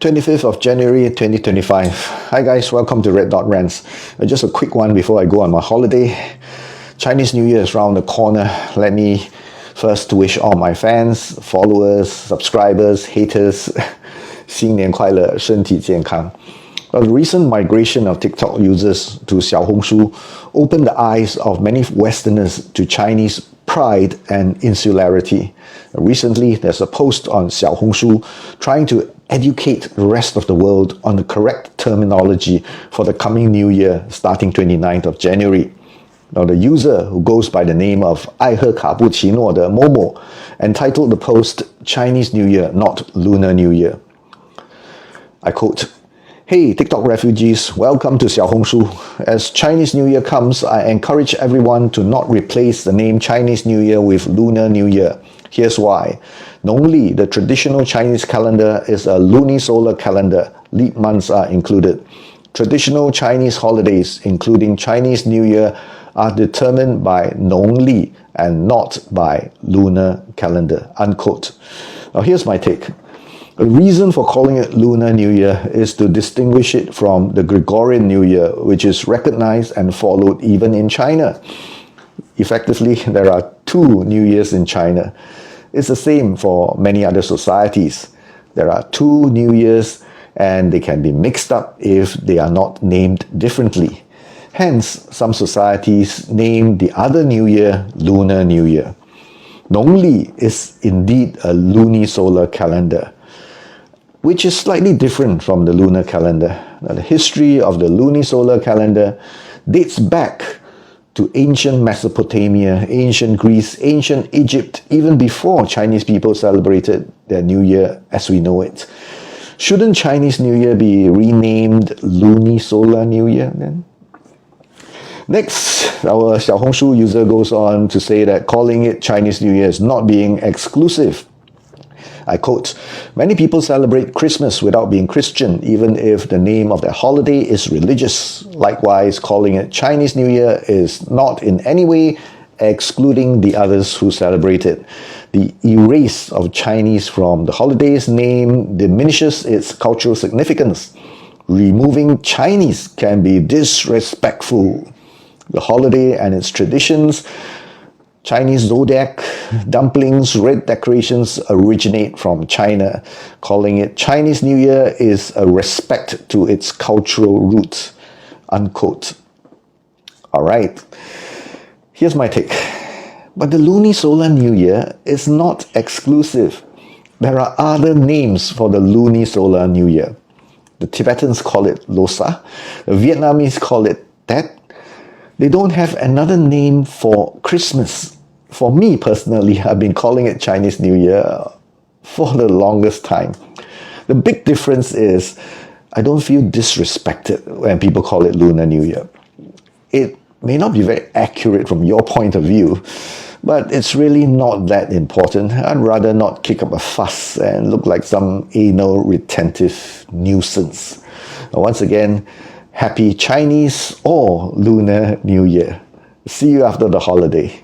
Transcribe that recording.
25th of January 2025. Hi guys, welcome to Red Dot Rants. Just a quick one before I go on my holiday. Chinese New Year is around the corner. Let me first wish all my fans, followers, subscribers, haters 新年快乐，身体健康. The recent migration of TikTok users to Xiaohongshu opened the eyes of many Westerners to Chinese pride and insularity. Recently, there's a post on Xiaohongshu trying to educate the rest of the world on the correct terminology for the coming new year starting 29th of January. Now, the user, who goes by the name of 爱喝卡布奇诺的 Momo, entitled the post Chinese New Year, not Lunar New Year. I quote, "Hey TikTok refugees, welcome to Xiaohongshu. As Chinese New Year comes, I encourage everyone to not replace the name Chinese New Year with Lunar New Year. Here's why. Normally, the traditional Chinese calendar is a lunisolar calendar. Leap months are included. Traditional Chinese holidays, including Chinese New Year, are determined by normally and not by lunar calendar." Unquote. Now here's my take. The reason for calling it Lunar New Year is to distinguish it from the Gregorian New Year, which is recognized and followed even in China. Effectively, there are two New Years in China. It's the same for many other societies. There are two New Years and they can be mixed up if they are not named differently. Hence, some societies name the other New Year Lunar New Year. Normally is indeed a lunisolar calendar, which is slightly different from the lunar calendar. Now, the history of the lunisolar calendar dates back to ancient Mesopotamia, ancient Greece, ancient Egypt, even before Chinese people celebrated their New Year as we know it. Shouldn't Chinese New Year be renamed Lunisolar New Year then? Next, our Xiaohongshu user goes on to say that calling it Chinese New Year is not being exclusive. I quote, "Many people celebrate Christmas without being Christian, even if the name of their holiday is religious. Likewise, calling it Chinese New Year is not in any way excluding the others who celebrate it. The erase of Chinese from the holiday's name diminishes its cultural significance. Removing Chinese can be disrespectful. The holiday and its traditions, Chinese zodiac, dumplings, red decorations originate from China. Calling it Chinese New Year is a respect to its cultural roots." Unquote. Alright, here's my take. But the lunisolar New Year is not exclusive. There are other names for the lunisolar New Year. The Tibetans call it Losa. The Vietnamese call it Tet. They don't have another name for Christmas. For me personally, I've been calling it Chinese New Year for the longest time. The big difference is I don't feel disrespected when people call it Lunar New Year. It may not be very accurate from your point of view, but it's really not that important. I'd rather not kick up a fuss and look like some anal retentive nuisance. Once again, happy Chinese or Lunar New Year. See you after the holiday.